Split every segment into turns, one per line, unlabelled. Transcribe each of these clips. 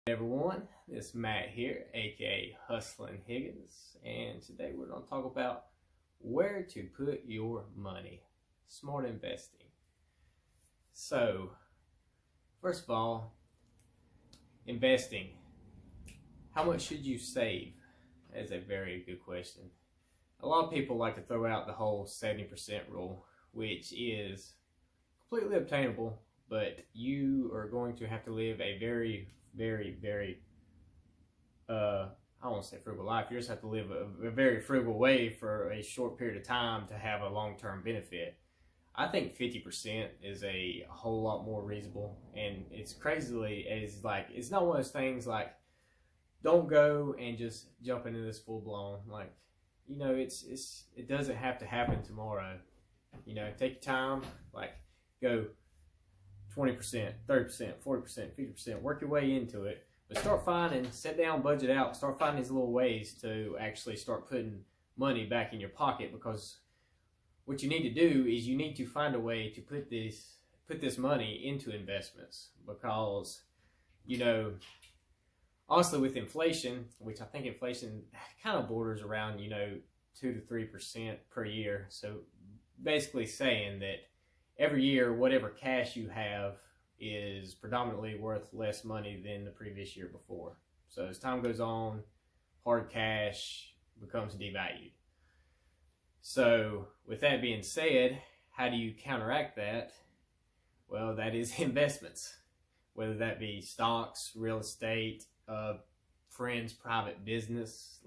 Everyone, it's Matt here, aka Hustlin' Higgins, and today we're going to talk about where to put your money. Smart investing. So, first of all, investing. How much should you save? That is a very good question. A lot of people like to throw out the whole 70% rule, which is completely obtainable, but you are going to have to live a very I won't say frugal life. You just have to live a very frugal way for a short period of time to have a long-term benefit. I think 50% is a whole lot more reasonable, and it's crazily is like it's not one of those things like don't go and just jump into this full blown like it doesn't have to happen tomorrow. Take your time, like go 20%, 30%, 40%, 50%, work your way into it. But start finding, sit down, budget out, start finding these little ways to actually start putting money back in your pocket, because what you need to do is you need to find a way to put this money into investments, because honestly, with inflation, which I think inflation kind of borders around 2 to 3% per year. So basically saying that every year, whatever cash you have is predominantly worth less money than the previous year before. So as time goes on, hard cash becomes devalued. So with that being said, how do you counteract that? Well, that is investments, whether that be stocks, real estate, friends, private business.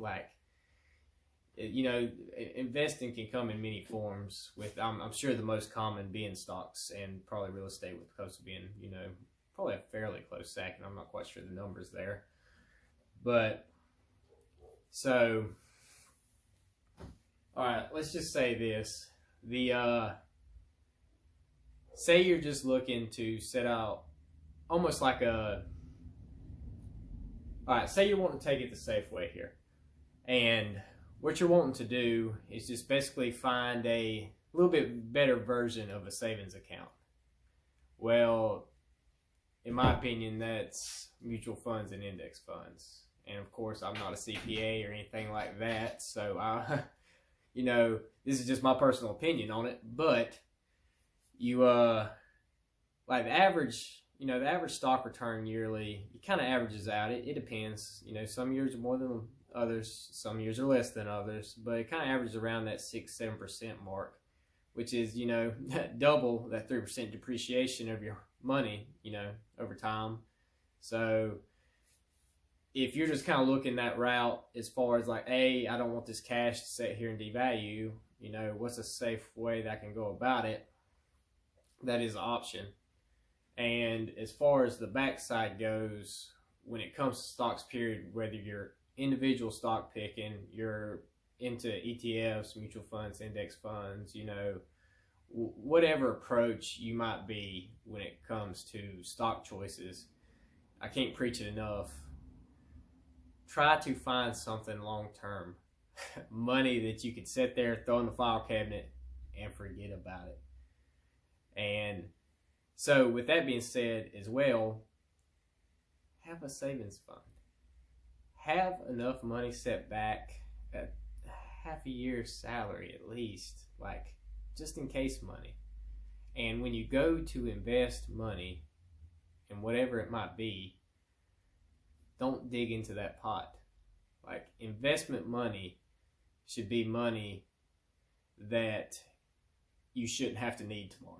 Investing can come in many forms, with I'm sure the most common being stocks and probably real estate, with the cost of being probably a fairly close second. I'm not quite sure the numbers there, but so all right, let's just say this: say you're just looking to set out almost like say you want to take it the safe way here, and what you're wanting to do is just basically find a little bit better version of a savings account. Well, in my opinion, that's mutual funds and index funds. And of course, I'm not a CPA or anything like that, so this is just my personal opinion on it. But like the average stock return yearly, it kind of averages out. It depends. Some years are more than others, some years are less than others, but it kind of averages around that 6-7% mark, which is double that 3% depreciation of your money over time. So if you're just kind of looking that route as far as like, hey, I don't want this cash to sit here and devalue, what's a safe way that I can go about it? That is an option. And as far as the backside goes, when it comes to stocks period, whether you're individual stock picking, you're into ETFs, mutual funds, index funds, whatever approach you might be when it comes to stock choices, I can't preach it enough. Try to find something long-term. Money that you could sit there, throw in the file cabinet, and forget about it. And so with that being said as well, have a savings fund. Have enough money set back at half a year's salary at least, like just in case money. And when you go to invest money in whatever it might be, don't dig into that pot. Like, investment money should be money that you shouldn't have to need tomorrow.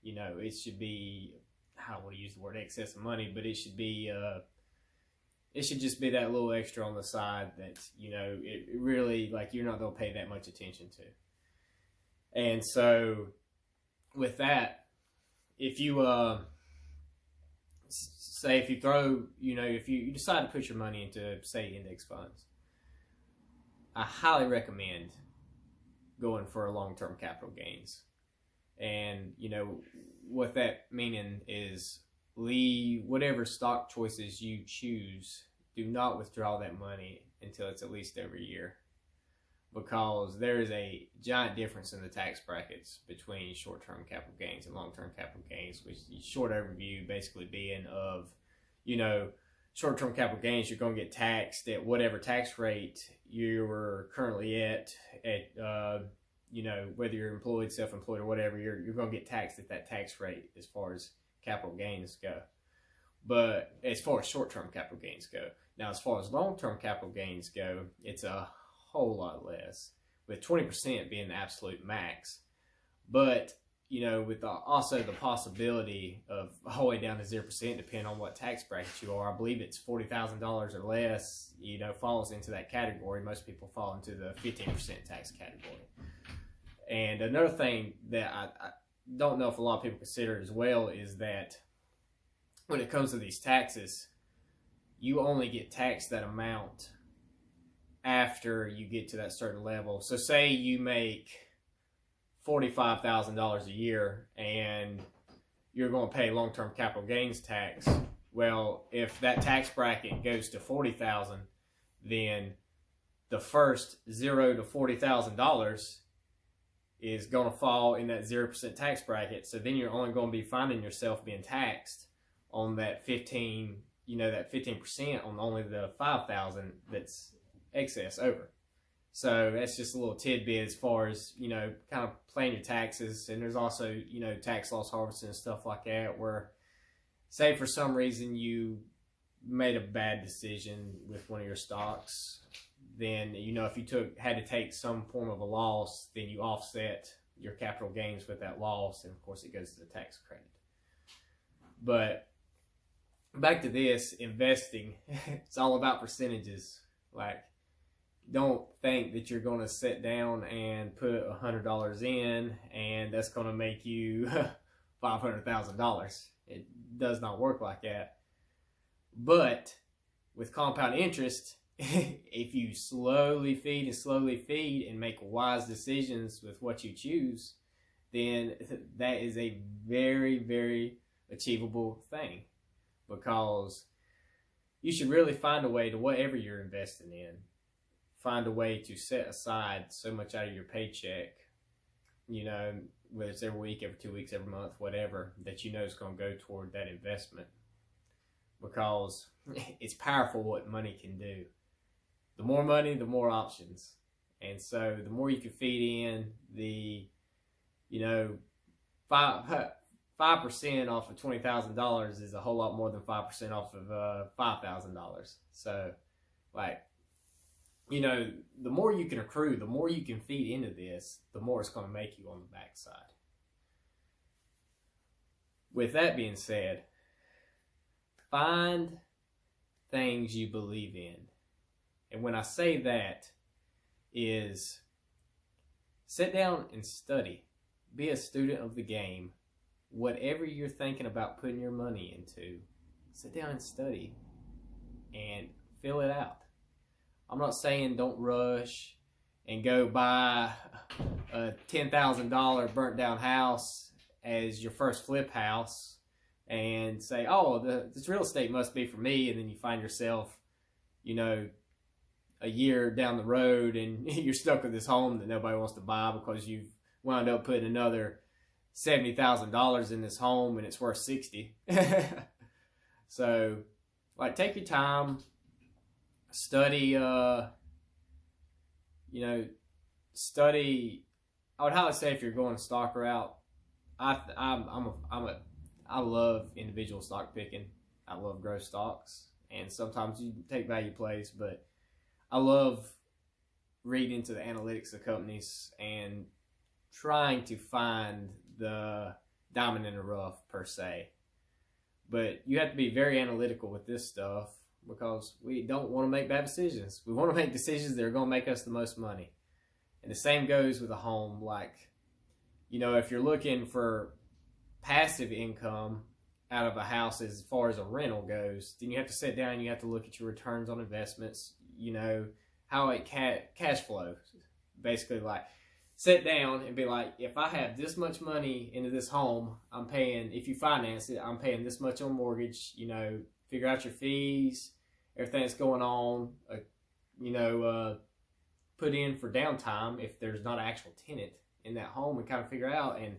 It should be, I don't want to use the word excess of money, but it should be it should just be that little extra on the side that it really, like, you're not going to pay that much attention to. And so with that, if you say if you throw if you decide to put your money into, say, index funds, I highly recommend going for a long-term capital gains. And what that meaning is, whatever stock choices you choose, do not withdraw that money until it's at least every year, because there is a giant difference in the tax brackets between short-term capital gains and long-term capital gains, which the short overview basically being of, short-term capital gains, you're going to get taxed at whatever tax rate you're currently at you know, whether you're employed, self-employed, or whatever, you're going to get taxed at that tax rate as far as capital gains go. But as far as short-term capital gains go, now as far as long-term capital gains go, it's a whole lot less, with 20% being the absolute max. But you know, with also the possibility of all the way down to 0%, depending on what tax bracket you are. I believe it's $40,000 or less, you know, falls into that category. Most people fall into the 15% tax category. And another thing that I don't know if a lot of people consider as well is that when it comes to these taxes, you only get taxed that amount after you get to that certain level. So say you make $45,000 a year and you're going to pay long-term capital gains tax. Well, if that tax bracket goes to $40,000, then the first $0 to $40,000 is going to fall in that 0% tax bracket. So then you're only going to be finding yourself being taxed on that 15%, on only the $5,000 that's excess over. So that's just a little tidbit as far as, you know, kind of playing your taxes. And there's also, you know, tax loss harvesting and stuff like that, where say for some reason you made a bad decision with one of your stocks, then, you know, if you had to take some form of a loss, then you offset your capital gains with that loss, and of course it goes to the tax credit. But back to this, investing, it's all about percentages. Like, don't think that you're going to sit down and put $100 in and that's going to make you $500,000. It does not work like that. But with compound interest, if you slowly feed and make wise decisions with what you choose, then that is a very, very achievable thing, because you should really find a way to, whatever you're investing in, find a way to set aside so much out of your paycheck, you know, whether it's every week, every 2 weeks, every month, whatever, that you know is going to go toward that investment. Because it's powerful what money can do. The more money, the more options. And so the more you can feed in, the, you know, 5% off of $20,000 is a whole lot more than 5% off of $5,000. So, like, you know, the more you can accrue, the more you can feed into this, the more it's going to make you on the backside. With that being said, find things you believe in. And when I say that, is sit down and study. Be a student of the game. Whatever you're thinking about putting your money into, sit down and study and fill it out. I'm not saying don't rush and go buy a $10,000 burnt down house as your first flip house and say, oh, this real estate must be for me. And then you find yourself, you know, a year down the road and you're stuck with this home that nobody wants to buy because you've wound up putting another $70,000 in this home and it's worth $60,000. So, like, take your time. Study, study. I would highly say if you're going to stock route, I love individual stock picking. I love growth stocks, and sometimes you take value plays, but I love reading into the analytics of companies and trying to find the diamond in the rough per se. But you have to be very analytical with this stuff, because we don't want to make bad decisions. We want to make decisions that are going to make us the most money. And the same goes with a home. Like, you know, if you're looking for passive income out of a house as far as a rental goes, then you have to sit down and you have to look at your returns on investments, you know, how it cash flows. Basically, like, sit down and be like, if I have this much money into this home, I'm paying, if you finance it, I'm paying this much on mortgage, you know, figure out your fees, everything that's going on, put in for downtime if there's not an actual tenant in that home, and kind of figure out. And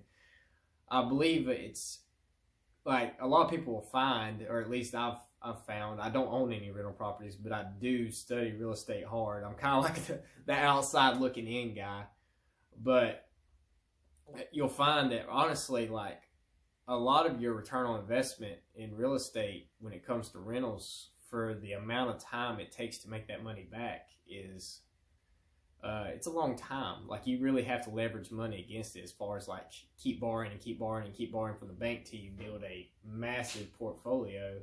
I believe it's like a lot of people will find, or at least I've I've found, I don't own any rental properties, but I do study real estate hard. I'm kind of like the outside looking in guy. But you'll find that honestly, like a lot of your return on investment in real estate when it comes to rentals for the amount of time it takes to make that money back is it's a long time. Like you really have to leverage money against it as far as like keep borrowing and keep borrowing and keep borrowing from the bank till you build a massive portfolio,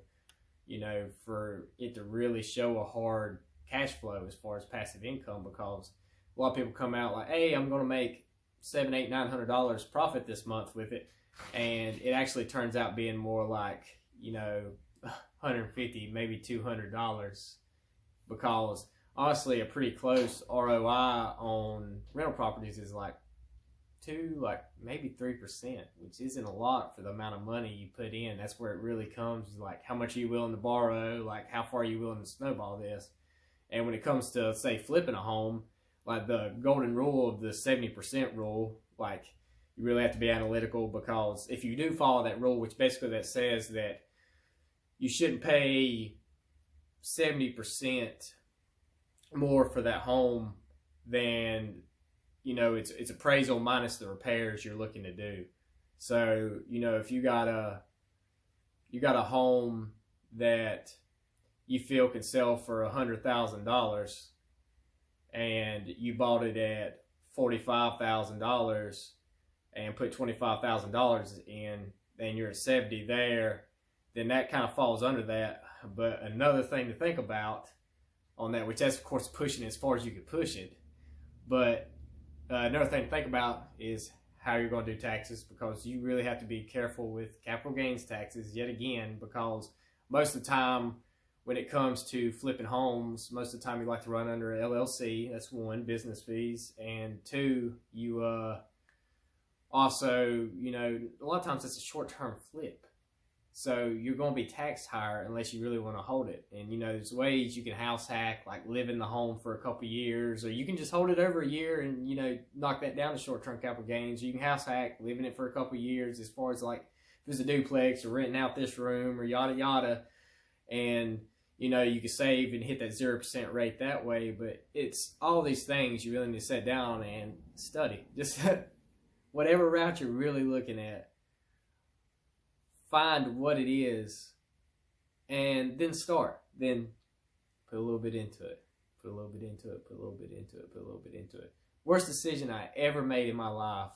you know, for it to really show a hard cash flow as far as passive income, because a lot of people come out like, hey, I'm going to make $700, $800, $900 profit this month with it. And it actually turns out being more like, you know, $150, maybe $200, because honestly, a pretty close ROI on rental properties is like maybe 3%, which isn't a lot for the amount of money you put in. That's where it really comes, like how much are you willing to borrow, like how far are you willing to snowball this. And when it comes to, say, flipping a home, like the golden rule of the 70% rule, like you really have to be analytical, because if you do follow that rule, which basically that says that you shouldn't pay 70% more for that home than, you know, it's appraisal minus the repairs you're looking to do. So, you know, if you got a home that you feel could sell for $100,000 and you bought it at $45,000 and put $25,000 in, and you're at 70 there, then that kind of falls under that. But another thing to think about on that, which that's of course pushing it as far as you could push it, but another thing to think about is how you're going to do taxes, because you really have to be careful with capital gains taxes yet again, because most of the time when it comes to flipping homes, most of the time you like to run under an LLC. That's one, business fees, and two, you also, you know, a lot of times it's a short-term flip. So you're going to be taxed higher unless you really want to hold it. And, you know, there's ways you can house hack, like live in the home for a couple years, or you can just hold it over a year and, you know, knock that down to short-term capital gains. You can house hack, live in it for a couple years, as far as like if it's a duplex or renting out this room or yada yada. And, you know, you can save and hit that 0% rate that way. But it's all these things you really need to sit down and study. Just whatever route you're really looking at, find what it is, and then start. Then put a little bit into it. Put a little bit into it. Put a little bit into it. Put a little bit into it. Worst decision I ever made in my life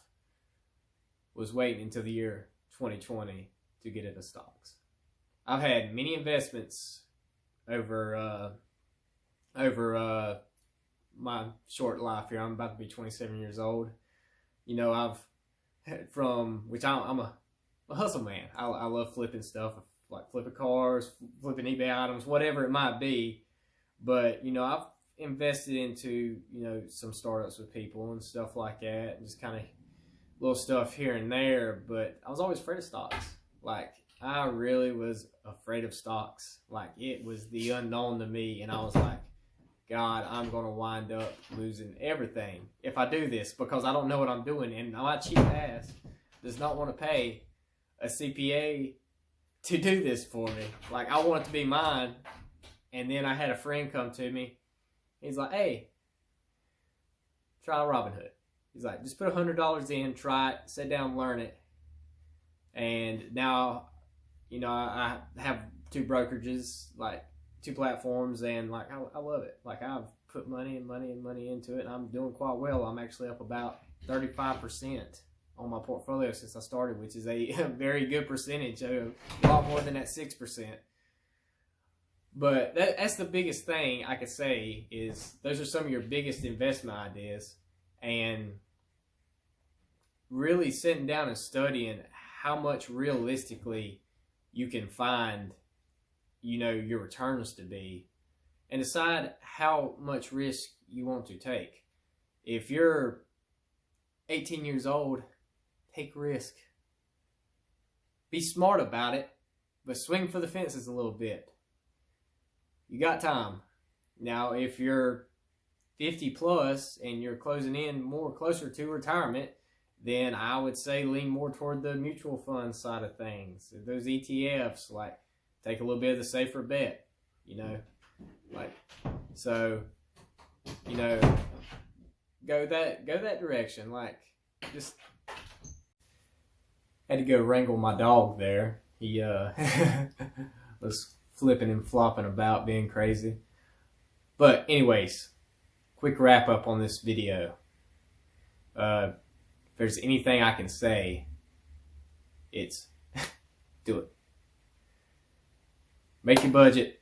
was waiting until the year 2020 to get into stocks. I've had many investments over my short life here. I'm about to be 27 years old. You know, I'm a hustle man. I love flipping stuff, like flipping cars, flipping eBay items, whatever it might be. But, you know, I've invested into, you know, some startups with people and stuff like that, and just kind of little stuff here and there. But I was always afraid of stocks. Like, I really was afraid of stocks. Like, it was the unknown to me, and I was like, God, I'm going to wind up losing everything if I do this, because I don't know what I'm doing, and my cheap ass does not want to pay a CPA to do this for me. Like, I want it to be mine. And then I had a friend come to me. He's like, hey, try Robinhood. He's like, just put $100 in, try it, sit down, learn it. And now, you know, I have two brokerages, like 2 platforms, and like I love it. Like, I've put money into it, and I'm doing quite well. I'm actually up about 35% on my portfolio since I started, which is a very good percentage, a lot more than that 6%. But that's the biggest thing I could say, is those are some of your biggest investment ideas, and really sitting down and studying how much realistically you can find, you know, your returns to be, and decide how much risk you want to take. If you're 18 years old, take risk. Be smart about it, but swing for the fences a little bit. You got time. Now, if you're 50 plus and you're closing in more closer to retirement, then I would say lean more toward the mutual fund side of things. Those ETFs, like take a little bit of the safer bet, you know, like, so, you know, go that direction. Like, just had to go wrangle my dog there. He was flipping and flopping about, being crazy. But anyways, quick wrap up on this video. If there's anything I can say, it's do it. Make your budget.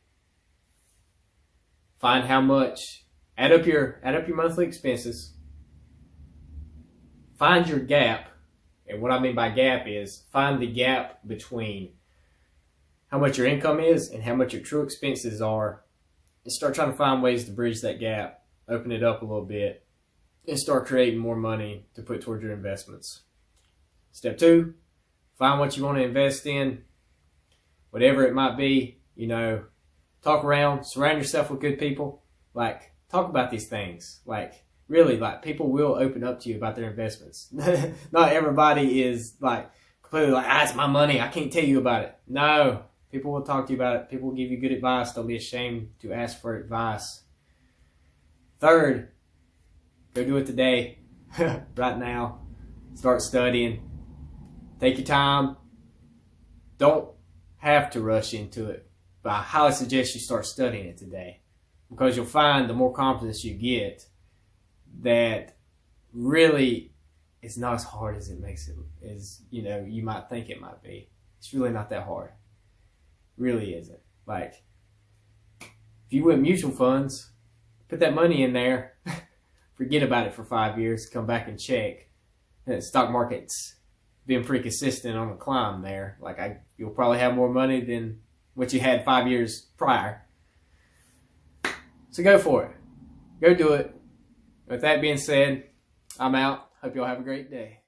Find how much. Add up your monthly expenses. Find your gap. And what I mean by gap is find the gap between how much your income is and how much your true expenses are, and start trying to find ways to bridge that gap, open it up a little bit, and start creating more money to put towards your investments. Step 2, find what you want to invest in, whatever it might be. You know, talk around, surround yourself with good people. Like, talk about these things. Like, really, like, people will open up to you about their investments. Not everybody is like completely like, it's my money, I can't tell you about it. No, people will talk to you about it. People will give you good advice. Don't be ashamed to ask for advice. 3rd, go do it today. Right now. Start studying. Take your time. Don't have to rush into it, but I highly suggest you start studying it today, because you'll find the more confidence you get that really it's not as hard as it makes it, as you know, you might think it might be. It's really not that hard. It really isn't. Like, if you went mutual funds, put that money in there, forget about it for 5 years, come back and check. And the stock market's been pretty consistent on the climb there. Like, you'll probably have more money than what you had 5 years prior. So go for it. Go do it. With that being said, I'm out. Hope y'all have a great day.